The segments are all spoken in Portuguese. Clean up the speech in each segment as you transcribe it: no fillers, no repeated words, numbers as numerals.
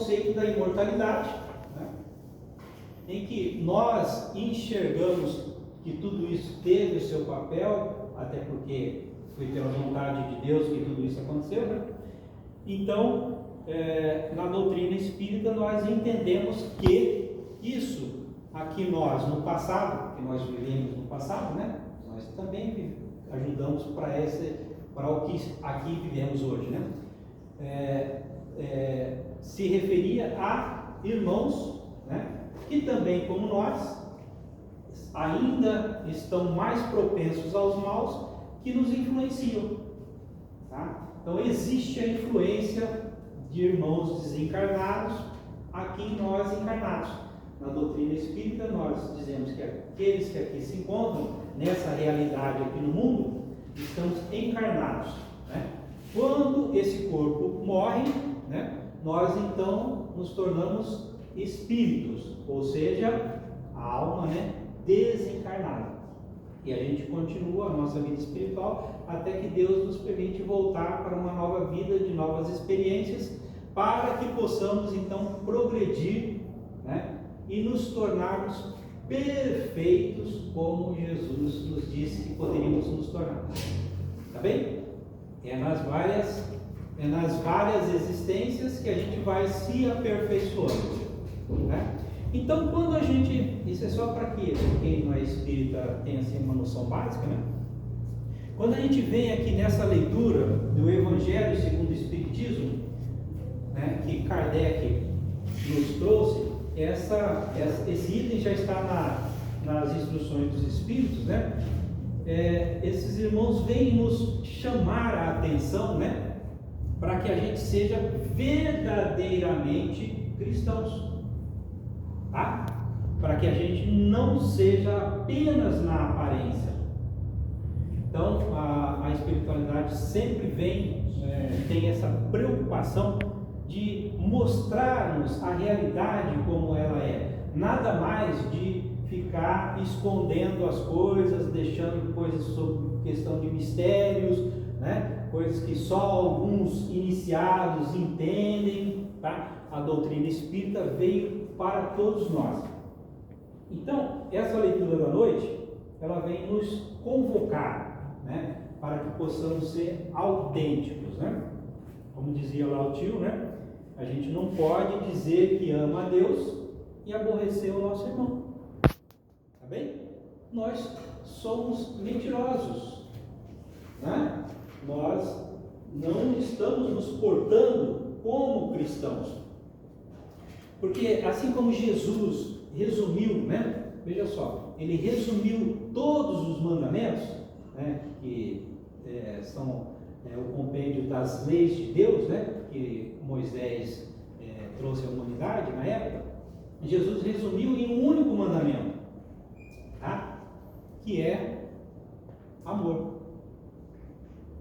conceito da imortalidade, né? Em que nós enxergamos que tudo isso teve o seu papel, até porque foi pela vontade de Deus que tudo isso aconteceu, né? Então, na doutrina espírita, nós entendemos que isso aqui nós, no passado, que nós vivemos no passado, né? Nós também ajudamos para o que aqui vivemos hoje, né? Se referia a irmãos, né? Que também, como nós, ainda estão mais propensos aos maus, que nos influenciam, tá? Então existe a influência de irmãos desencarnados aqui em nós encarnados. Na doutrina espírita nós dizemos que aqueles que aqui se encontram nessa realidade aqui no mundo, estamos encarnados, né? Quando esse corpo morre, né, nós então nos tornamos espíritos, ou seja, a alma, né, desencarnada. E a gente continua a nossa vida espiritual até que Deus nos permite voltar para uma nova vida, de novas experiências, para que possamos então progredir, né, e nos tornarmos perfeitos como Jesus nos disse que poderíamos nos tornar. Tá bem? É nas várias existências que a gente vai se aperfeiçoando, né? Então, quando a gente, isso é só para que quem não é espírita tenha assim uma noção básica, né? Quando a gente vem aqui nessa leitura do Evangelho segundo o Espiritismo, né, que Kardec nos trouxe, esse item já está nas instruções dos Espíritos, né? Esses irmãos vêm nos chamar a atenção, né, para que a gente seja verdadeiramente cristãos, tá? Para que a gente não seja apenas na aparência. Então, a espiritualidade sempre tem essa preocupação de mostrar-nos a realidade como ela é, nada mais de ficar escondendo as coisas, deixando coisas sobre questão de mistérios, né? Coisas que só alguns iniciados entendem, tá? A doutrina espírita veio para todos nós. Então, essa leitura da noite, ela vem nos convocar, né? Para que possamos ser autênticos, né? Como dizia lá o tio, né? A gente não pode dizer que ama a Deus e aborrecer o nosso irmão. Tá bem? Nós somos mentirosos, né? Nós não estamos nos portando como cristãos. Porque assim como Jesus resumiu, né? Veja só, ele resumiu todos os mandamentos, né? Que são o compêndio das leis de Deus, né? Que Moisés trouxe à humanidade na época. Jesus resumiu em um único mandamento, tá? Que é amor.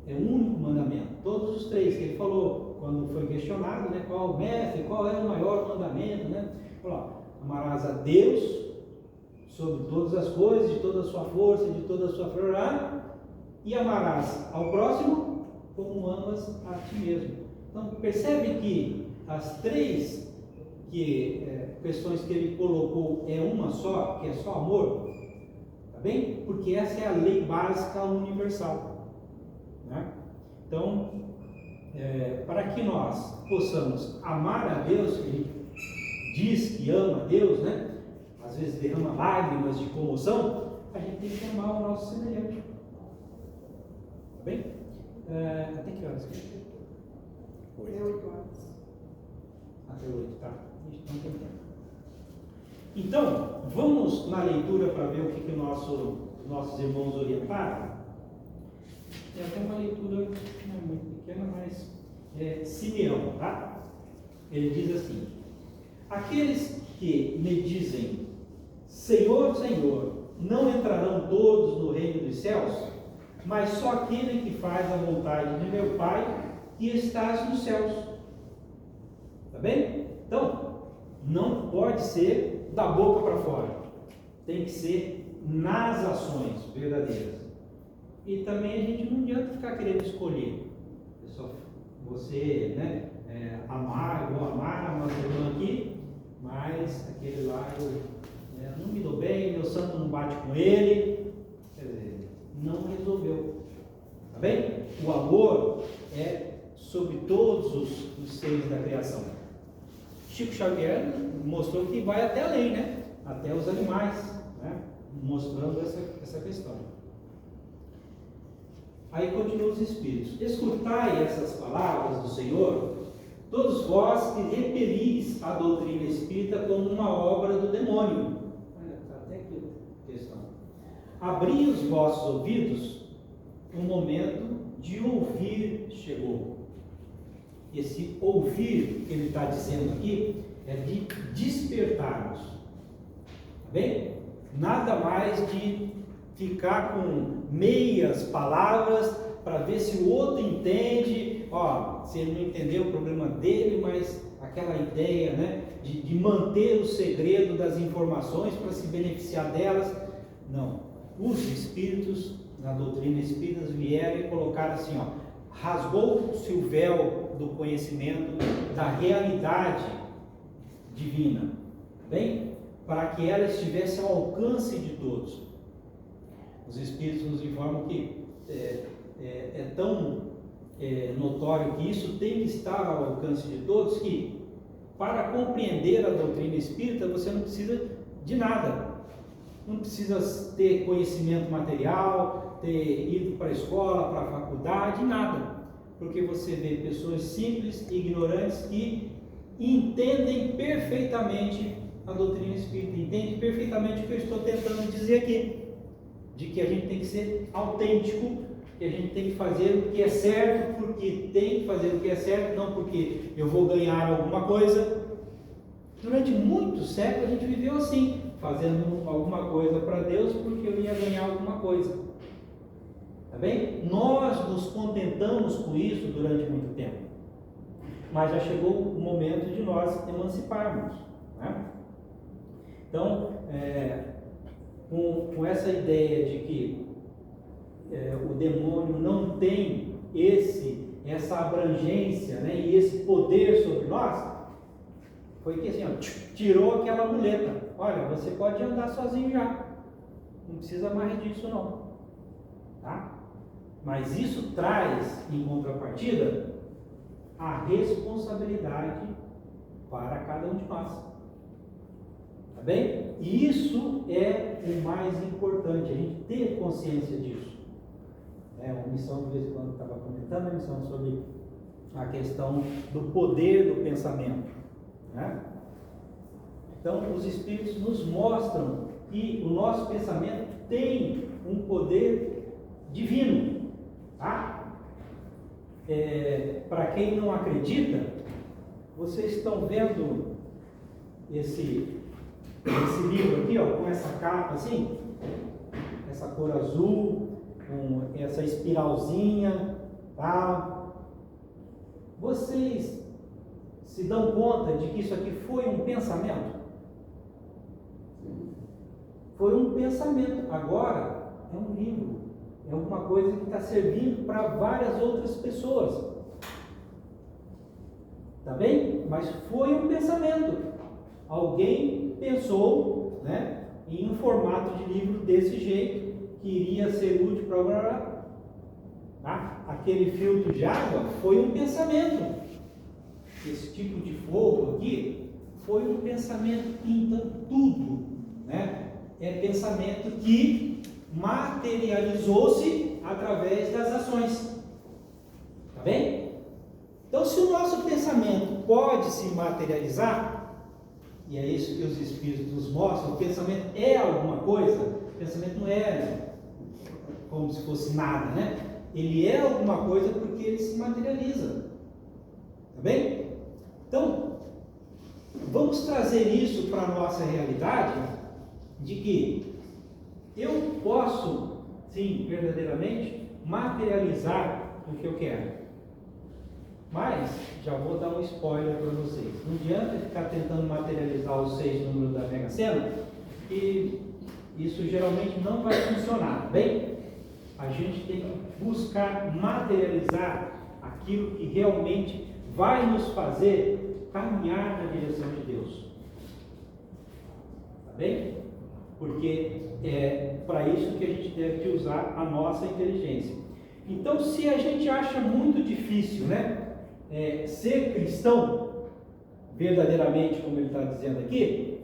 É um único mandamento. Todos os três que ele falou quando foi questionado, né? Qual é o maior mandamento, né? Falou: amarás a Deus sobre todas as coisas, de toda a sua força, de toda a sua força, e amarás ao próximo como amas a ti mesmo. Então percebe que as três questões que ele colocou é uma só, que é só amor, tá bem? Porque essa é a lei básica universal, né? Então, para que nós possamos amar a Deus, que ele diz que ama a Deus, né? Às vezes derrama lágrimas de comoção, a gente tem que amar o nosso semelhante, tá bem? Até que horas? Até 8 horas. Até 8, tá? Então, vamos na leitura para ver o que nossos irmãos orientaram. É até uma leitura não é muito pequena, mas Simeão, tá? Ele diz assim: aqueles que me dizem Senhor, Senhor, não entrarão todos no reino dos céus, mas só aquele que faz a vontade de meu Pai que estás nos céus. Tá bem? Então, não pode ser da boca para fora, tem que ser nas ações verdadeiras. E também a gente não adianta ficar querendo escolher. É só você, né, amar, eu vou amar, mas eu mas aquele lá eu não me dou bem, meu santo não bate com ele. Quer dizer, não resolveu. Tá bem? O amor é sobre todos os seres da criação. Chico Xavier mostrou que vai até além, né? Até os animais, né? Mostrando essa questão. Aí continua os Espíritos: escutai essas palavras do Senhor, todos vós que repelis a doutrina espírita como uma obra do demônio. Está até aqui a questão. Abri os vossos ouvidos, o momento de ouvir chegou. Esse ouvir que ele está dizendo aqui é de despertarmos. Tá bem? Nada mais de ficar com meias palavras para ver se o outro entende. Se ele não entendeu o problema dele, mas aquela ideia, né, de manter o segredo das informações para se beneficiar delas. Não. Os Espíritos, na doutrina espírita, vieram e colocaram assim, rasgou-se o véu do conhecimento da realidade divina, bem? Para que ela estivesse ao alcance de todos. Os Espíritos nos informam que é tão notório que isso tem que estar ao alcance de todos, que para compreender a doutrina espírita você não precisa de nada. Não precisa ter conhecimento material, ter ido para a escola, para a faculdade, nada. Porque você vê pessoas simples e ignorantes que entendem perfeitamente a doutrina espírita, entendem perfeitamente o que eu estou tentando dizer aqui, de que a gente tem que ser autêntico, que a gente tem que fazer o que é certo, porque tem que fazer o que é certo, não porque eu vou ganhar alguma coisa. Durante muitos séculos a gente viveu assim, fazendo alguma coisa para Deus porque eu ia ganhar alguma coisa. Tá bem? Nós nos contentamos com isso durante muito tempo. Mas já chegou o momento de nós emanciparmos, né? Então, com essa ideia de que o demônio não tem essa abrangência, né, e esse poder sobre nós, foi que assim, tirou aquela muleta. Olha, você pode andar sozinho já, não precisa mais disso não, tá? Mas isso traz, em contrapartida, a responsabilidade para cada um de nós, tá bem? E isso é o mais importante, a gente ter consciência disso. Uma missão, de vez em quando estava comentando, a missão sobre a questão do poder do pensamento, né? Então, os Espíritos nos mostram que o nosso pensamento tem um poder divino, tá? Para quem não acredita, vocês estão vendo esse livro aqui, com essa capa assim, essa cor azul, com essa espiralzinha, tá? Vocês se dão conta de que isso aqui foi um pensamento? Foi um pensamento. Agora é um livro, é alguma coisa que está servindo para várias outras pessoas, tá bem? Mas foi um pensamento. Alguém pensou, né, em um formato de livro desse jeito, que iria ser útil para tá? Aquele filtro de água foi um pensamento. Esse tipo de fogo aqui foi um pensamento. Então tudo, né, é pensamento que materializou-se através das ações, tá bem? Então, se o nosso pensamento pode se materializar, e é isso que os Espíritos nos mostram, o pensamento é alguma coisa. O pensamento não é como se fosse nada, né? Ele é alguma coisa porque ele se materializa, tá bem? Então, vamos trazer isso para a nossa realidade, de que eu posso, sim, verdadeiramente, materializar o que eu quero. Mas, já vou dar um spoiler para vocês. Não adianta ficar tentando materializar os 6 números da Mega Sena, e isso geralmente não vai funcionar, tá bem? A gente tem que buscar materializar aquilo que realmente vai nos fazer caminhar na direção de Deus. bem? Porque é para isso que a gente deve de usar a nossa inteligência. Então, se a gente acha muito difícil, né, ser cristão, verdadeiramente, como ele está dizendo aqui,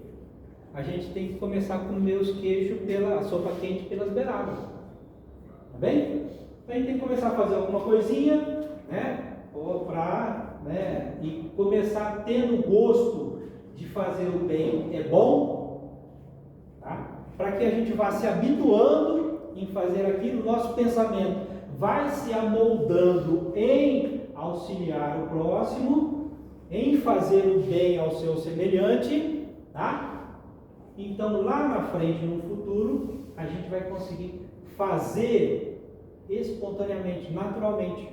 a gente tem que começar a comer os queijos a sopa quente pelas beiradas, tá bem? A gente tem que começar a fazer alguma coisinha, né, e começar tendo gosto de fazer o bem, é bom, tá? Para que a gente vá se habituando em fazer aquilo, nosso pensamento vai se amoldando em auxiliar o próximo, em fazer o bem ao seu semelhante, tá? Então lá na frente, no futuro, a gente vai conseguir fazer espontaneamente, naturalmente,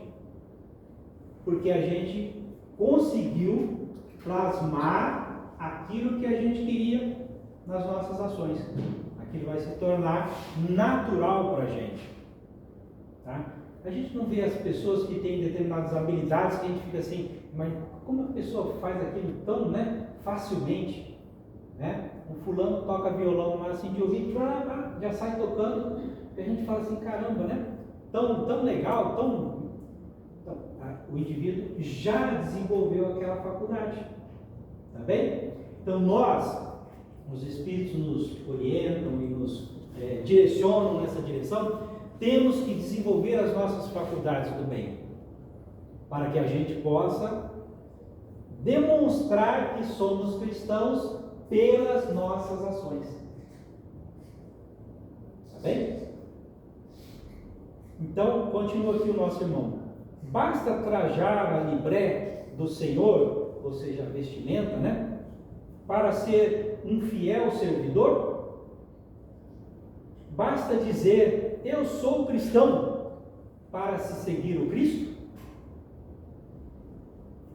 porque a gente conseguiu plasmar aquilo que a gente queria nas nossas ações. Aquilo vai se tornar natural para a gente, tá? A gente não vê as pessoas que têm determinadas habilidades que a gente fica assim, mas como a pessoa faz aquilo tão, né, facilmente, né? O fulano toca violão, mas assim de ouvir, já sai tocando, e a gente fala assim, caramba, né? Tão legal, o indivíduo já desenvolveu aquela faculdade, tá bem? Então os Espíritos nos orientam e nos direcionam nessa direção. Temos que desenvolver as nossas faculdades do bem, para que a gente possa demonstrar que somos cristãos pelas nossas ações. Tá bem? Então, continua aqui o nosso irmão. Basta trajar a libré do Senhor, ou seja, a vestimenta, né? Para ser um fiel servidor? Basta dizer, eu sou cristão, para se seguir o Cristo?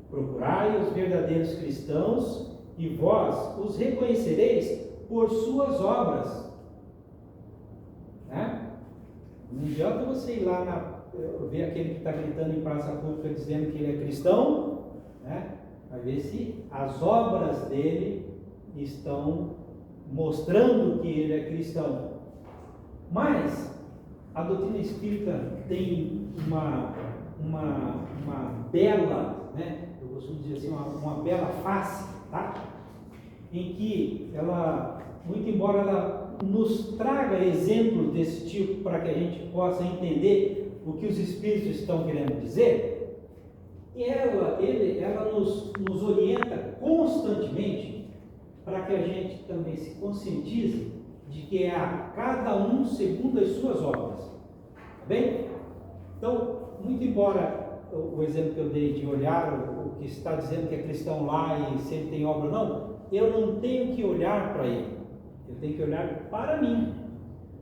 Procurai os verdadeiros cristãos, e vós os reconhecereis por suas obras. Né? Não adianta você ir lá ver aquele que está gritando em praça pública dizendo que ele é cristão, né? Vai ver se as obras dele estão mostrando que ele é cristão. Mas a doutrina espírita tem uma bela, né? Eu costumo dizer assim, uma bela face, tá? Em que ela, muito embora ela nos traga exemplos desse tipo para que a gente possa entender o que os espíritos estão querendo dizer, e ela nos orienta constantemente para que a gente também se conscientize de que é a cada um segundo as suas obras. Tá bem? Então, muito embora o exemplo que eu dei de olhar o que está dizendo que é cristão lá e se ele tem obra ou não, eu não tenho que olhar para ele, eu tenho que olhar para mim,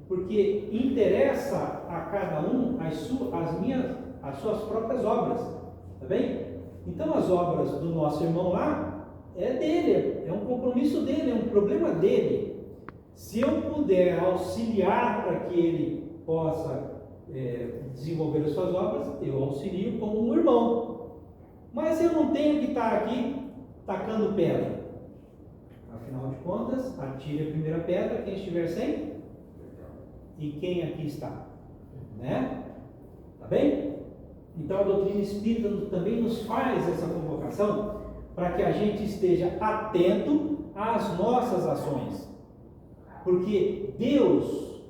porque interessa a cada um as suas próprias obras, tá bem? Então as obras do nosso irmão lá é dele, é um compromisso dele, é um problema dele. Se eu puder auxiliar para que ele possa desenvolver as suas obras, eu auxilio como um irmão. Mas eu não tenho que estar aqui tacando pedra. Afinal de contas, atire a primeira pedra quem estiver sem. E quem aqui está? Né? Tá bem? Então a doutrina espírita também nos faz essa convocação para que a gente esteja atento às nossas ações. Porque Deus,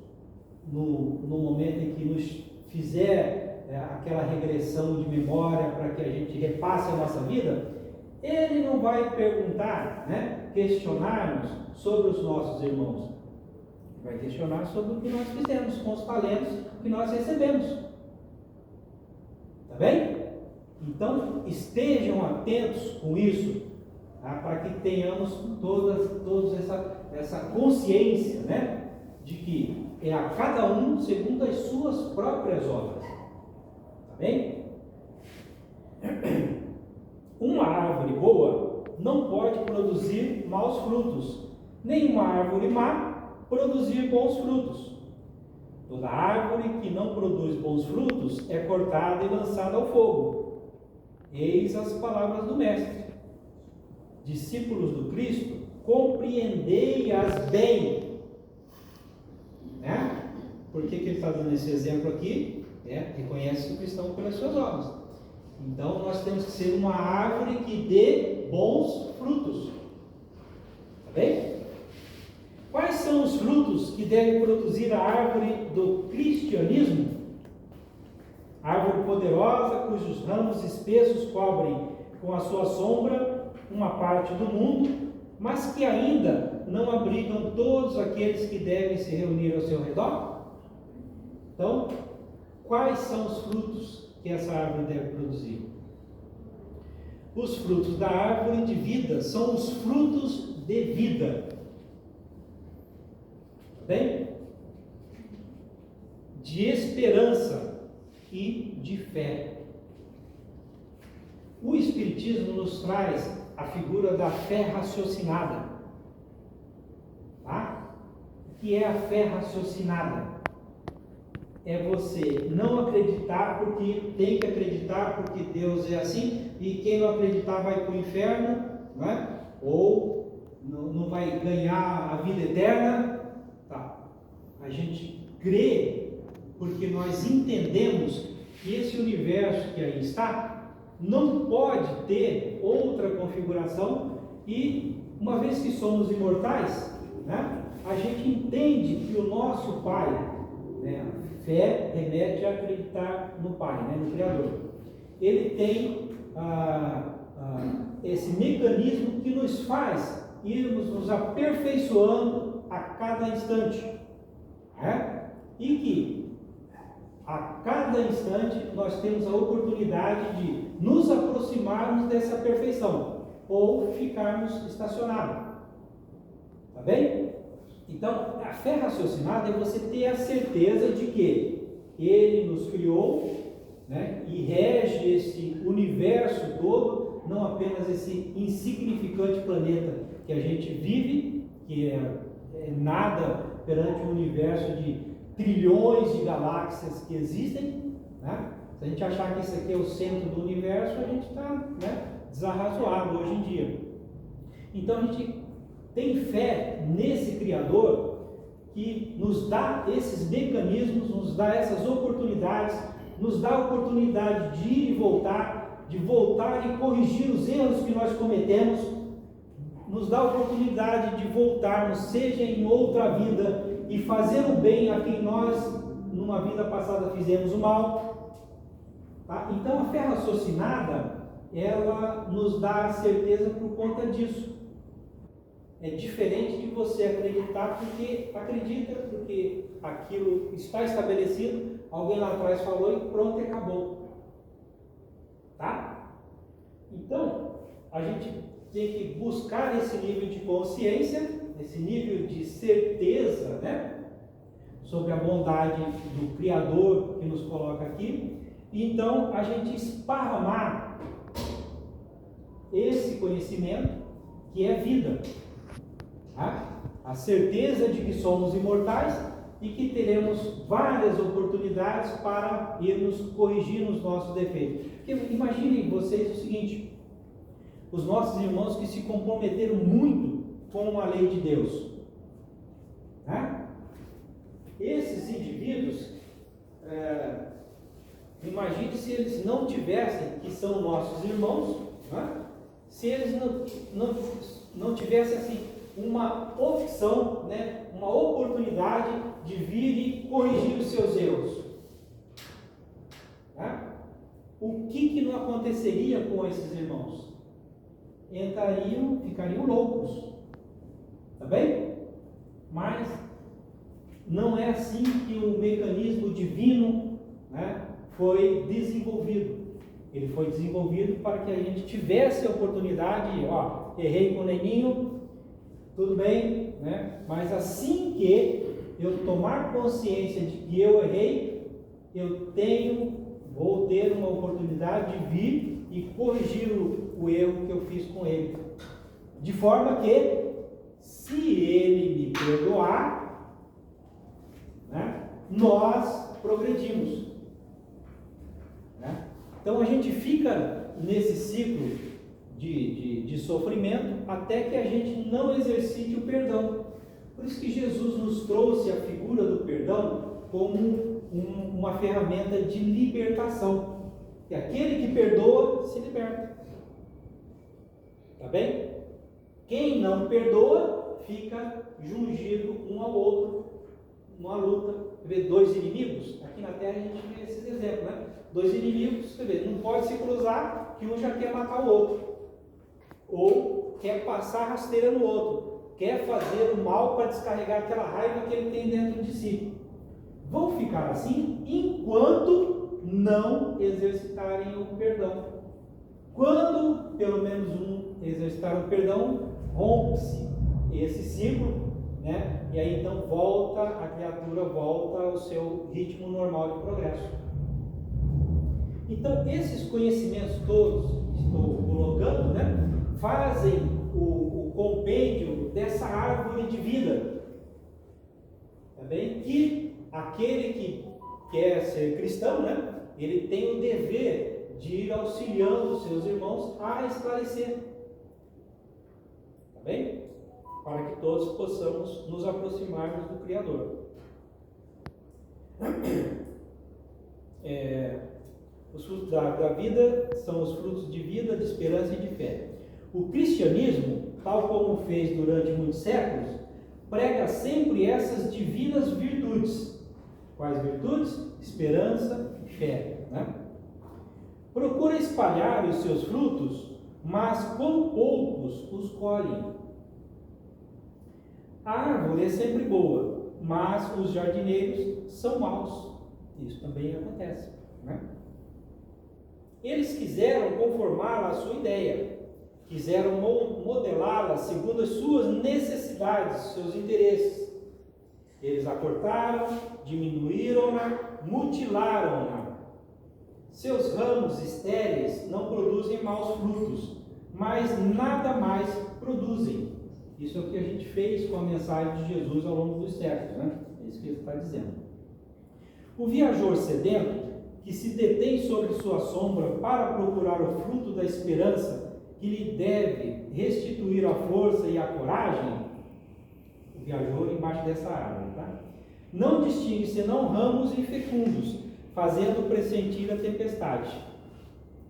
no momento em que nos fizer aquela regressão de memória para que a gente repasse a nossa vida, Ele não vai perguntar, né, questionar-nos sobre os nossos irmãos. Ele vai questionar sobre o que nós fizemos com os talentos que nós recebemos. Tá bem? Então, estejam atentos com isso, tá? Para que tenhamos todos essa consciência, né, de que é a cada um segundo as suas próprias obras. Tá bem? Uma árvore boa não pode produzir maus frutos, nem uma árvore má produzir bons frutos. Toda árvore que não produz bons frutos é cortada e lançada ao fogo. Eis as palavras do Mestre. Discípulos do Cristo compreendei-as bem. Né? Por que ele está dando esse exemplo aqui? Reconhece o cristão pelas suas obras. Então nós temos que ser uma árvore que dê bons frutos. Tá bem? Quais são os frutos que deve produzir a árvore do cristianismo? Árvore poderosa, cujos ramos espessos cobrem com a sua sombra uma parte do mundo, mas que ainda não abrigam todos aqueles que devem se reunir ao seu redor? Então, quais são os frutos que essa árvore deve produzir? Os frutos da árvore de vida são os frutos de vida. Bem? De esperança e de fé. O Espiritismo nos traz a figura da fé raciocinada. Tá? O que é a fé raciocinada? É você não acreditar porque tem que acreditar porque Deus é assim, e quem não acreditar vai para o inferno, né? Ou não vai ganhar a vida eterna. Tá. A gente crê porque nós entendemos que esse universo que aí está não pode ter outra configuração, e uma vez que somos imortais, né, a gente entende que o nosso Pai, né, a fé remete a acreditar no Pai, né, no Criador. Ele tem esse mecanismo que nos faz irmos nos aperfeiçoando a cada instante, né? E que a cada instante nós temos a oportunidade de nos aproximarmos dessa perfeição ou ficarmos estacionados. Tá bem? Então, a fé raciocinada é você ter a certeza de que Ele nos criou, né, e rege esse universo todo, não apenas esse insignificante planeta que a gente vive, que é nada perante um universo de trilhões de galáxias que existem, né? Se a gente achar que isso aqui é o centro do universo, a gente está, né, desarrazoado hoje em dia. Então a gente tem fé nesse Criador que nos dá esses mecanismos, nos dá essas oportunidades, nos dá a oportunidade de ir e voltar, de voltar e corrigir os erros que nós cometemos, nos dá a oportunidade de voltarmos, seja em outra vida, e fazer o bem a quem nós, numa vida passada, fizemos o mal. Tá? Então, a fé raciocinada, ela nos dá a certeza por conta disso. É diferente de você acreditar porque acredita, porque aquilo está estabelecido, alguém lá atrás falou e pronto, acabou. Tá? Então, a gente tem que buscar esse nível de consciência, esse nível de certeza, né, sobre a bondade do Criador que nos coloca aqui, e então a gente esparramar esse conhecimento que é vida, tá? A certeza de que somos imortais e que teremos várias oportunidades para irmos corrigir os nossos defeitos. Porque imaginem vocês o seguinte: os nossos irmãos que se comprometeram muito com a lei de Deus, né? Esses indivíduos, imagine se eles não tivessem, que são nossos irmãos, né? Se eles não tivessem assim uma opção, né, uma oportunidade de vir e corrigir os seus erros, né? O que não aconteceria com esses irmãos? Ficariam loucos, tá bem? Mas não é assim que o mecanismo divino, né, foi desenvolvido. Ele foi desenvolvido para que a gente tivesse a oportunidade, errei com o neninho, tudo bem, né? Mas assim que eu tomar consciência de que eu errei, vou ter uma oportunidade de vir e corrigir o erro que eu fiz com ele. De forma que, se ele me perdoar, né, nós progredimos. Né? Então a gente fica nesse ciclo de sofrimento até que a gente não exercite o perdão. Por isso que Jesus nos trouxe a figura do perdão como uma ferramenta de libertação. E aquele que perdoa, se liberta. Tá bem? Quem não perdoa, fica jungido um ao outro, numa luta. Você vê dois inimigos? Aqui na Terra a gente vê esses exemplos, né? Dois inimigos, você vê, não pode se cruzar, que um já quer matar o outro. Ou quer passar rasteira no outro. Quer fazer o mal para descarregar aquela raiva que ele tem dentro de si. Vão ficar assim enquanto não exercitarem o perdão. Quando pelo menos um exercitar o perdão, rompe-se esse ciclo, né? E aí então a criatura volta ao seu ritmo normal de progresso. Então esses conhecimentos todos que estou colocando, né, fazem o compêndio dessa árvore de vida. Tá bem? Que aquele que quer ser cristão, né, ele tem o dever de ir auxiliando os seus irmãos a esclarecer. Tá bem? Para que todos possamos nos aproximarmos do Criador. Os frutos da vida são os frutos de vida, de esperança e de fé. O cristianismo, tal como fez durante muitos séculos, prega sempre essas divinas virtudes. Quais virtudes? Esperança e fé, né? Procura espalhar os seus frutos, mas com poucos os colhem. A árvore é sempre boa, mas os jardineiros são maus. Isso também acontece, né? Eles quiseram conformá-la à sua ideia, quiseram modelá-la segundo as suas necessidades, seus interesses. Eles a cortaram, diminuíram-na, mutilaram-na. Seus ramos estéreis não produzem maus frutos, mas nada mais produzem. Isso é o que a gente fez com a mensagem de Jesus ao longo dos séculos, né? É isso que ele está dizendo. O viajor sedento, que se detém sobre sua sombra para procurar o fruto da esperança que lhe deve restituir a força e a coragem, o viajor embaixo dessa árvore, tá? Não distingue senão ramos infecundos, fazendo pressentir a tempestade.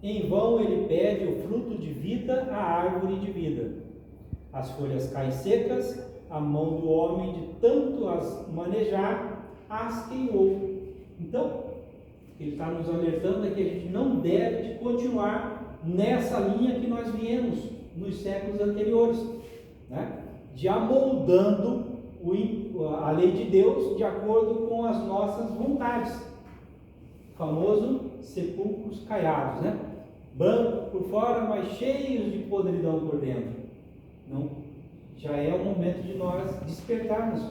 Em vão ele pede o fruto de vida à árvore de vida. As folhas caem secas, a mão do homem de tanto as manejar, as queimou. Então, ele está nos alertando é que a gente não deve continuar nessa linha que nós viemos nos séculos anteriores, né? De amoldando a lei de Deus de acordo com as nossas vontades. O famoso sepulcros caiados, né? Branco por fora, mas cheios de podridão por dentro. Não, já é o momento de nós despertarmos,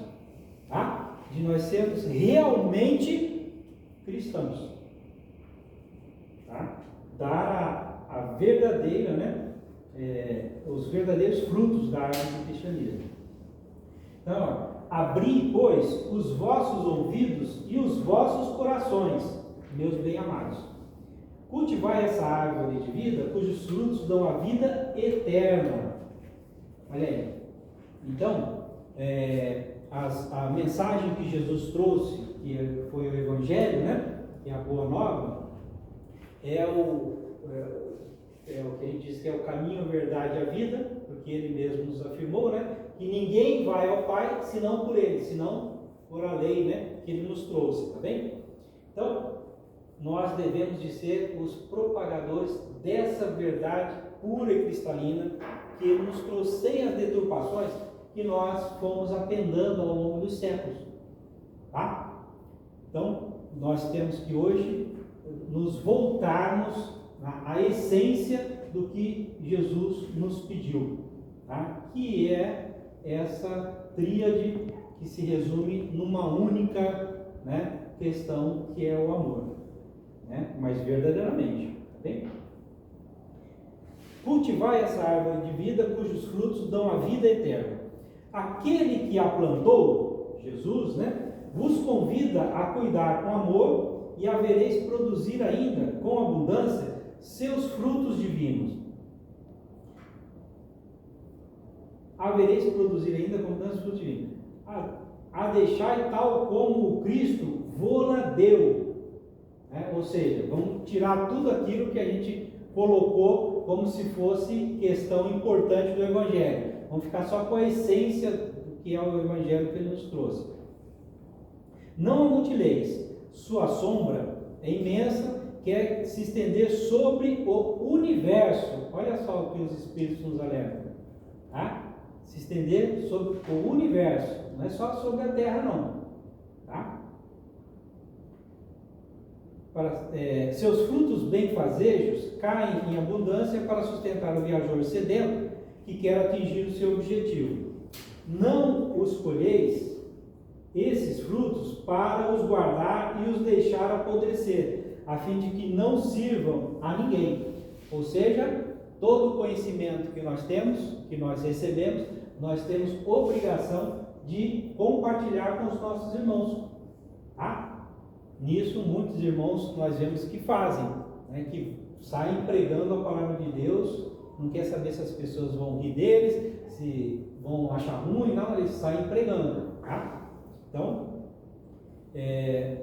tá? De nós sermos realmente cristãos, tá? Dar a verdadeira, né? Os verdadeiros frutos da árvore do cristianismo. Então, abri, pois, os vossos ouvidos e os vossos corações, meus bem-amados. Cultivai essa árvore de vida, cujos frutos dão a vida eterna. Olha aí. Então, a mensagem que Jesus trouxe, que foi o Evangelho, né? Que é a Boa Nova, é o que a gente diz que é o caminho, a verdade e a vida, porque ele mesmo nos afirmou, né? Que ninguém vai ao Pai senão por ele, senão por a lei, né? Que ele nos trouxe, tá bem? Então, nós devemos de ser os propagadores dessa verdade pura e cristalina que ele nos trouxe, sem as deturpações que nós fomos apendando ao longo dos séculos, tá? Então, nós temos que hoje nos voltarmos à essência do que Jesus nos pediu, tá? Que é essa tríade que se resume numa única, né, questão, que é o amor, né? Mas verdadeiramente, tá bem? Cultivai essa árvore de vida, cujos frutos dão a vida eterna. Aquele que a plantou, Jesus, né, vos convida a cuidar com amor e havereis produzir ainda, com abundância, seus frutos divinos. havereis de produzir ainda abundância de fruto divino. A deixar tal como o Cristo vô-la deu. Ou seja, vamos tirar tudo aquilo que a gente colocou como se fosse questão importante do Evangelho. Vamos ficar só com a essência do que é o Evangelho que ele nos trouxe. Não amutileis, sua sombra é imensa, quer se estender sobre o universo. Olha só o que os Espíritos nos alertam. Tá? Se estender sobre o universo, não é só sobre a Terra não. Tá? Seus frutos benfazejos caem em abundância para sustentar o viajor sedento que quer atingir o seu objetivo. Não os colheis, esses frutos, para os guardar e os deixar apodrecer, a fim de que não sirvam a ninguém. Ou seja, todo o conhecimento que nós temos, que nós recebemos, nós temos obrigação de compartilhar com os nossos irmãos. Tá? Nisso, muitos irmãos nós vemos que fazem, né, que saem pregando a palavra de Deus, não quer saber se as pessoas vão rir deles, se vão achar ruim, não, eles saem pregando. Tá? Então, é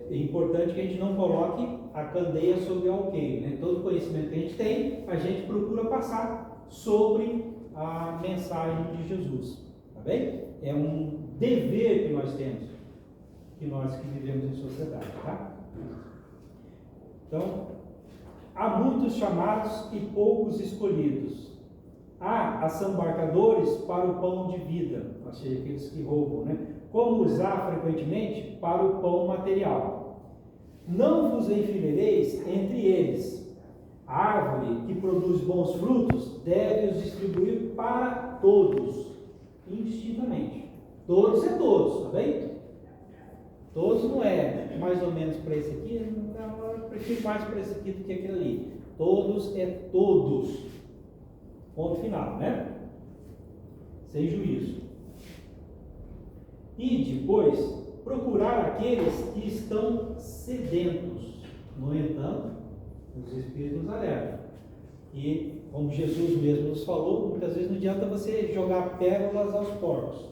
importante que a gente não coloque a candeia sobre o alqueire, né? Todo conhecimento que a gente tem, a gente procura passar sobre a mensagem de Jesus, tá bem? É um dever que nós temos, que nós que vivemos em sociedade, tá? Então, há muitos chamados e poucos escolhidos. Há assambarcadores para o pão de vida, ou seja, aqueles que roubam, né? Como usar frequentemente para o pão material. Não vos enfileireis entre eles. A árvore que produz bons frutos deve os distribuir para todos, indistintamente. Todos é todos, tá bem? Todos não é mais ou menos para esse aqui, eu prefiro mais para esse aqui do que aquele ali. Todos é todos. Ponto final, né? Sem juízo. E depois, procurar aqueles que estão sedentos. No entanto, os Espíritos nos alertam. E, como Jesus mesmo nos falou, muitas vezes não adianta você jogar pérolas aos porcos.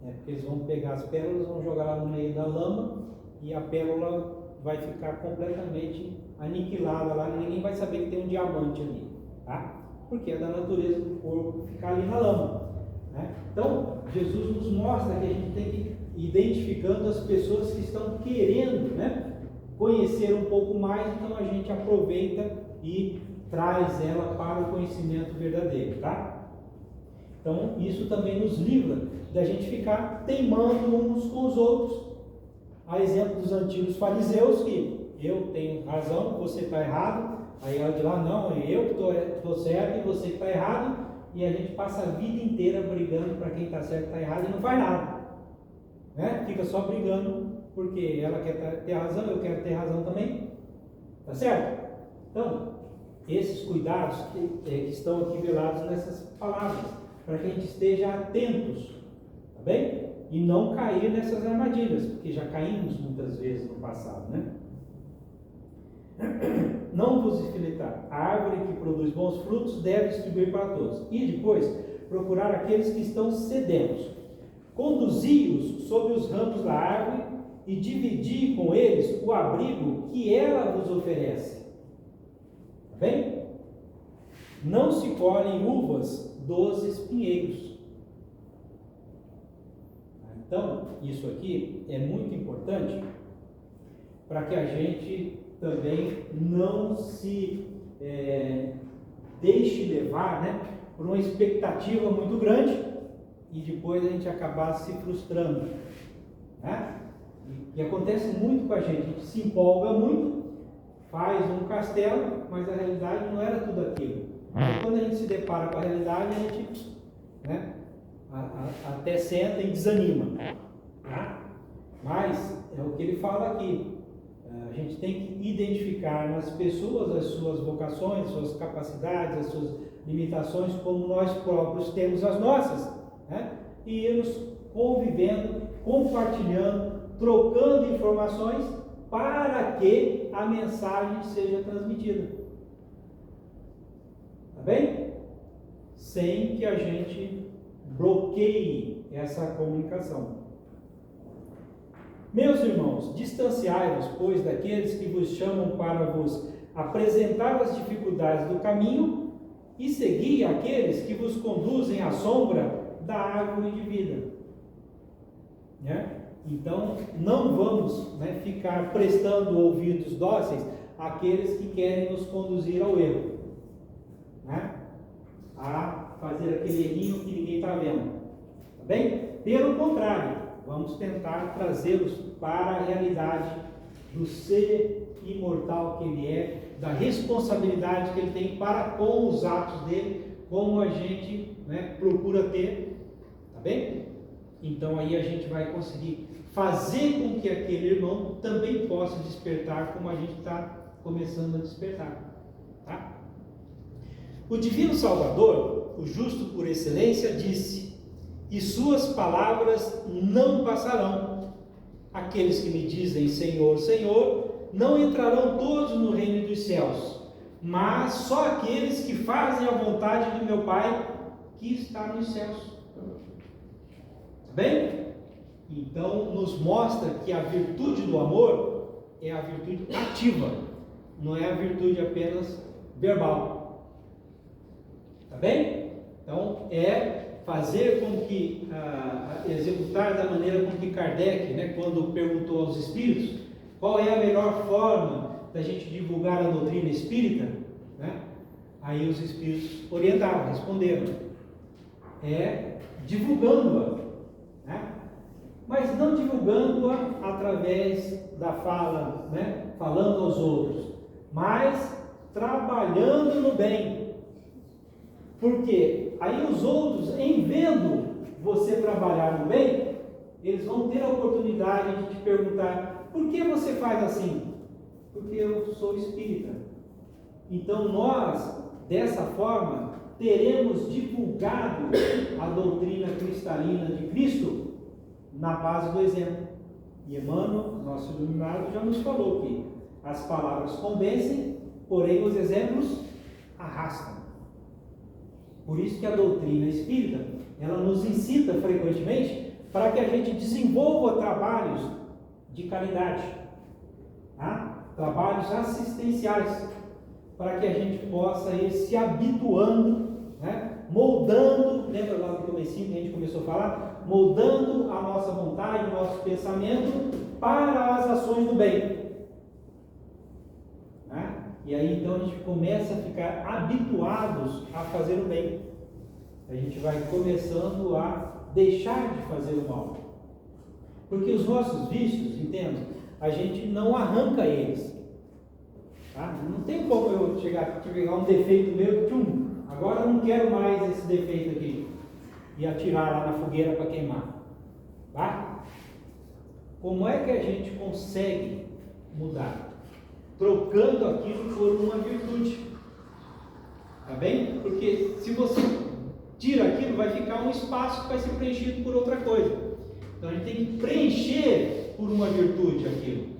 Porque eles vão pegar as pérolas, vão jogar lá no meio da lama e a pérola vai ficar completamente aniquilada lá, ninguém vai saber que tem um diamante ali, tá? Porque é da natureza do corpo ficar ali na lama, né? Então, Jesus nos mostra que a gente tem que ir identificando as pessoas que estão querendo, né, conhecer um pouco mais, então a gente aproveita e traz ela para o conhecimento verdadeiro, tá? Então, isso também nos livra da gente ficar teimando uns com os outros. A exemplo dos antigos fariseus, que eu tenho razão, você está errado. Aí ela de lá, não, eu que estou certo e você que está errado. E a gente passa a vida inteira brigando para quem está certo e está errado e não faz nada, né? Fica só brigando porque ela quer ter razão, eu quero ter razão também. Tá certo? Então, esses cuidados que estão aqui velados nessas palavras, para que a gente esteja atentos, tá bem? E não cair nessas armadilhas, porque já caímos muitas vezes no passado, né? Não vos enfileitar. A árvore que produz bons frutos deve distribuir para todos. E depois, procurar aqueles que estão sedentos. Conduzi-os sobre os ramos da árvore e dividi com eles o abrigo que ela vos oferece. Tá bem? Não se colhem uvas dos espinheiros. Então, isso aqui é muito importante para que a gente também não se deixe levar, né, por uma expectativa muito grande e depois a gente acabar se frustrando, né? E acontece muito com a gente se empolga muito, faz um castelo, mas a realidade não era tudo aquilo. Então, quando a gente se depara com a realidade, a gente, né, até senta e desanima, tá? Mas é o que ele fala aqui. A gente tem que identificar nas pessoas as suas vocações, as suas capacidades, as suas limitações, como nós próprios temos as nossas, né? E irmos convivendo, compartilhando, trocando informações para que a mensagem seja transmitida. Tá bem? sem que a gente bloqueie essa comunicação. Meus irmãos, distanciai-vos, pois, daqueles que vos chamam para vos apresentar as dificuldades do caminho e segui aqueles que vos conduzem à sombra da árvore de vida. Né? Então, não vamos, né, ficar prestando ouvidos dóceis àqueles que querem nos conduzir ao erro, né? A fazer aquele errinho que ninguém está vendo. Tá bem? Pelo contrário, vamos tentar trazê-los para a realidade do ser imortal que ele é, da responsabilidade que ele tem para com os atos dele, como a gente, né, procura ter. Tá bem? Então aí a gente vai conseguir fazer com que aquele irmão também possa despertar, como a gente está começando a despertar. Tá? O Divino Salvador, o justo por excelência, disse: e suas palavras não passarão. Aqueles que me dizem Senhor, Senhor, não entrarão todos no reino dos céus, mas só aqueles que fazem a vontade do meu Pai que está nos céus. Bem? Então nos mostra que a virtude do amor é a virtude ativa, não é a virtude apenas verbal. Tá bem? Então é fazer com que, executar da maneira com que Kardec, né, quando perguntou aos espíritos qual é a melhor forma da gente divulgar a doutrina espírita, né? Aí os espíritos orientaram, responderam: é divulgando-a. Né? Mas não divulgando-a através da fala, né? Falando aos outros, mas trabalhando no bem. Porque aí os outros, em vendo você trabalhar no bem, eles vão ter a oportunidade de te perguntar: por que você faz assim? Porque eu sou espírita. Então nós, dessa forma, teremos divulgado a doutrina cristalina de Cristo na base do exemplo. E Emmanuel, nosso iluminado, já nos falou que as palavras convencem, porém os exemplos arrastam. Por isso que a doutrina espírita, ela nos incita frequentemente para que a gente desenvolva trabalhos de caridade, tá? Trabalhos assistenciais, para que a gente possa ir se habituando, né? Moldando, lembra lá do comecinho que a gente começou a falar? Moldando a nossa vontade, o nosso pensamento para as ações do bem. Né? E aí então a gente começa a ficar habituados a fazer o bem. A gente vai começando a deixar de fazer o mal. Porque os nossos vícios, entenda, a gente não arranca eles. Tá? Não tem como eu pegar um defeito meu, agora eu não quero mais esse defeito aqui, e atirar lá na fogueira para queimar. Tá? Como é que a gente consegue mudar? Trocando aquilo por uma virtude. Tá bem? Porque se você tira aquilo, vai ficar um espaço que vai ser preenchido por outra coisa. Então a gente tem que preencher por uma virtude aquilo.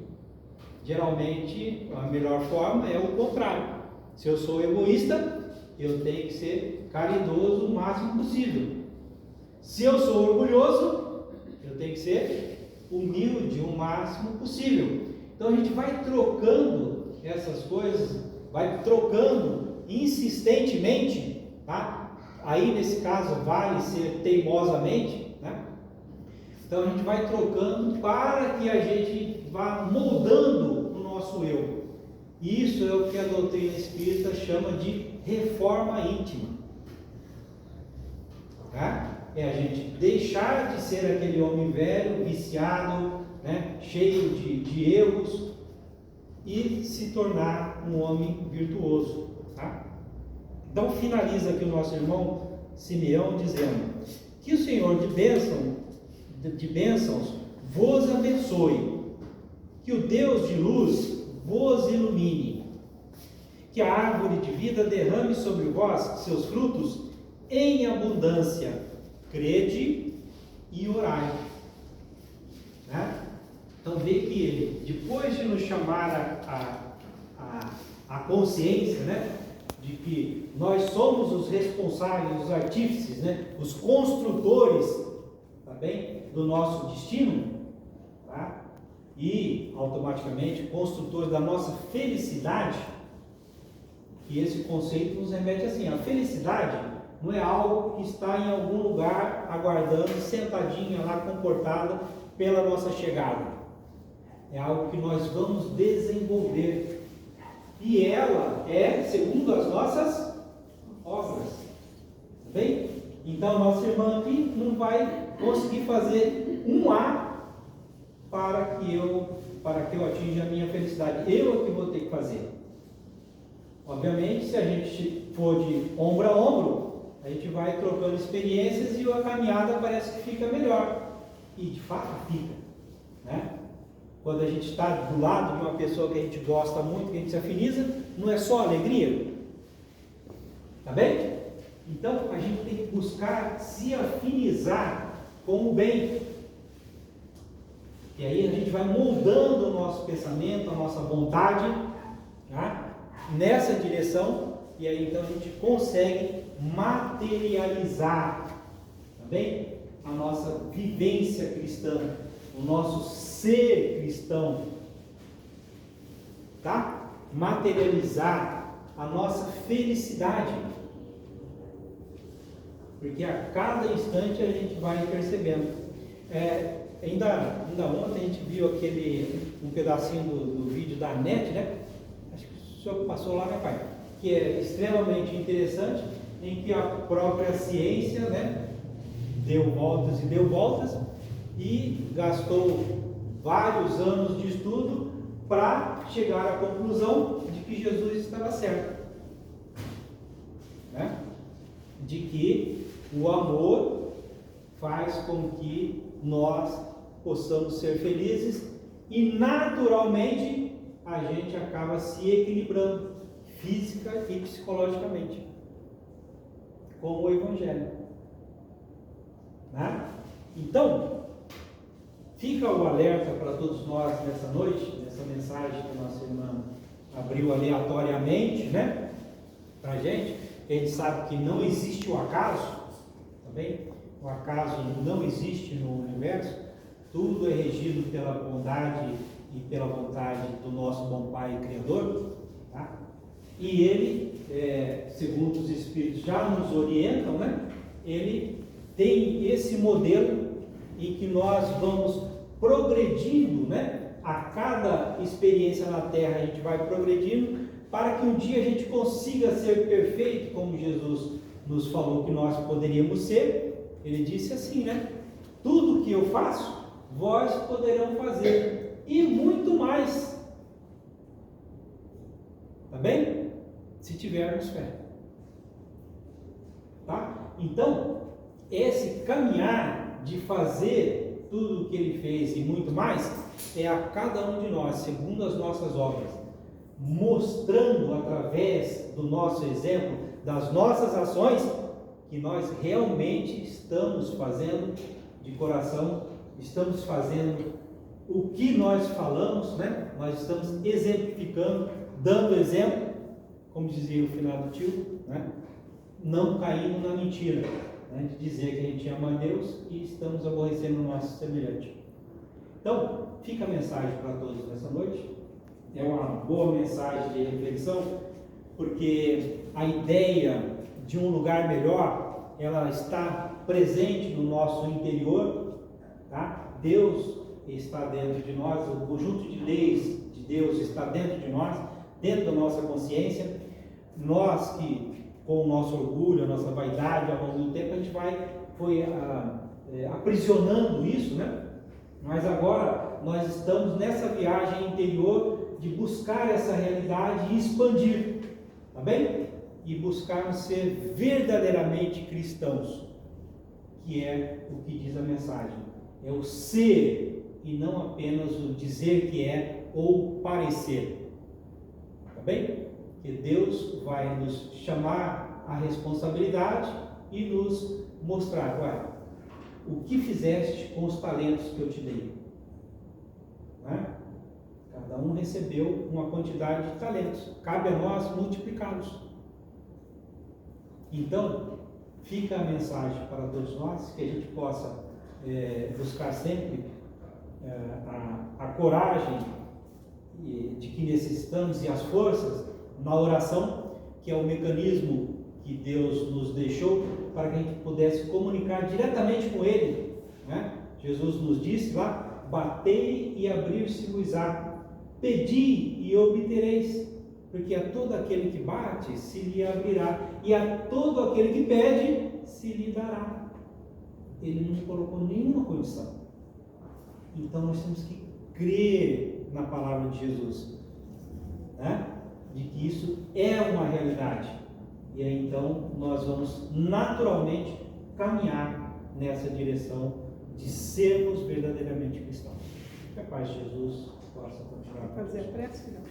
Geralmente a melhor forma é o contrário. Se eu sou egoísta, eu tenho que ser caridoso o máximo possível. Se eu sou orgulhoso, eu tenho que ser humilde o máximo possível. Então a gente vai trocando essas coisas, vai trocando insistentemente, tá? Aí nesse caso vale ser teimosamente, né? Então a gente vai trocando para que a gente vá moldando o nosso eu. Isso é o que a doutrina espírita chama de reforma íntima. Tá? É a gente deixar de ser aquele homem velho, viciado, né, cheio de erros, e se tornar um homem virtuoso. Tá? Então finaliza aqui o nosso irmão Simeão dizendo: que o Senhor de bênçãos vos abençoe, que o Deus de luz vos ilumine, que a árvore de vida derrame sobre vós seus frutos em abundância. Crede e orai. Né? Então vê que ele, depois de nos chamar a consciência, né, de que nós somos os responsáveis, os artífices, né? Os construtores, tá bem? Do nosso destino, tá? E automaticamente construtores da nossa felicidade. E esse conceito nos remete assim: a felicidade não é algo que está em algum lugar aguardando, sentadinha lá, comportada pela nossa chegada. É algo que nós vamos desenvolver. E ela é segundo as nossas obras. Tá bem? Então, nossa irmã aqui não vai conseguir fazer um A para que eu atinja a minha felicidade. Eu é que vou ter que fazer. Obviamente, se a gente for de ombro a ombro, a gente vai trocando experiências e a caminhada parece que fica melhor. E de fato fica, né? Quando a gente está do lado de uma pessoa que a gente gosta muito, que a gente se afiniza, não é só alegria. Tá bem? Então a gente tem que buscar se afinizar com o bem. E aí a gente vai moldando o nosso pensamento, a nossa vontade, tá? Nessa direção, e aí então a gente consegue materializar, tá bem? A nossa vivência cristã, o nosso ser cristão, tá? Materializar a nossa felicidade, porque a cada instante a gente vai percebendo. Ainda ontem a gente viu um pedacinho do vídeo da NET, né? Acho que o senhor passou lá, né, pai? Que é extremamente interessante, em que a própria ciência, né, deu voltas e deu voltas e gastou vários anos de estudo para chegar à conclusão de que Jesus estava certo, né? De que o amor faz com que nós possamos ser felizes e naturalmente a gente acaba se equilibrando física e psicologicamente, como o Evangelho, né? Então, fica o alerta para todos nós nessa noite, nessa mensagem que a nossa irmã abriu aleatoriamente, né, para a gente. A gente sabe que não existe o acaso, tá bem? O acaso não existe no universo, tudo é regido pela bondade e pela vontade do nosso bom Pai e Criador, tá? E Ele, segundo os Espíritos já nos orientam, né, Ele tem esse modelo em que nós vamos progredindo, né? A cada experiência na Terra a gente vai progredindo para que um dia a gente consiga ser perfeito, como Jesus nos falou que nós poderíamos ser. Ele disse assim, né? Tudo que eu faço, vós poderão fazer, e muito mais. Tá bem? Se tivermos fé. Tá? Então, esse caminhar de fazer tudo o que Ele fez e muito mais, é a cada um de nós, segundo as nossas obras, mostrando através do nosso exemplo, das nossas ações, que nós realmente estamos fazendo de coração, estamos fazendo o que nós falamos, né? Nós estamos exemplificando, dando exemplo, como dizia o finado tio, né? Não caindo na mentira, né? De dizer que a gente ama a Deus e estamos aborrecendo o nosso semelhante. Então, fica a mensagem para todos nessa noite. É uma boa mensagem de reflexão, porque a ideia de um lugar melhor, ela está presente no nosso interior, tá? Deus está dentro de nós, o conjunto de leis de Deus está dentro de nós, dentro da nossa consciência. Nós que, com o nosso orgulho, a nossa vaidade, ao longo do tempo, a gente foi aprisionando isso, né? Mas agora nós estamos nessa viagem interior de buscar essa realidade e expandir, tá bem? E buscarmos ser verdadeiramente cristãos, que é o que diz a mensagem. É o ser e não apenas o dizer que é ou parecer, tá bem? Que Deus vai nos chamar à responsabilidade e nos mostrar, ué, o que fizeste com os talentos que eu te dei, né? Cada um recebeu uma quantidade de talentos, cabe a nós multiplicá-los, Então, fica a mensagem para todos nós, que a gente possa buscar sempre a coragem de que necessitamos e as forças na oração, que é o mecanismo que Deus nos deixou para que a gente pudesse comunicar diretamente com Ele, né? Jesus nos disse lá: batei e abrir-se-vos-á, pedi e obtereis, porque a todo aquele que bate se lhe abrirá, e a todo aquele que pede se lhe dará. Ele não colocou nenhuma condição. Então nós temos que crer na palavra de Jesus, né? De que isso é uma realidade. E aí então nós vamos naturalmente caminhar nessa direção de sermos verdadeiramente cristãos. Que a paz de Jesus possa continuar. Fazer a prece, não?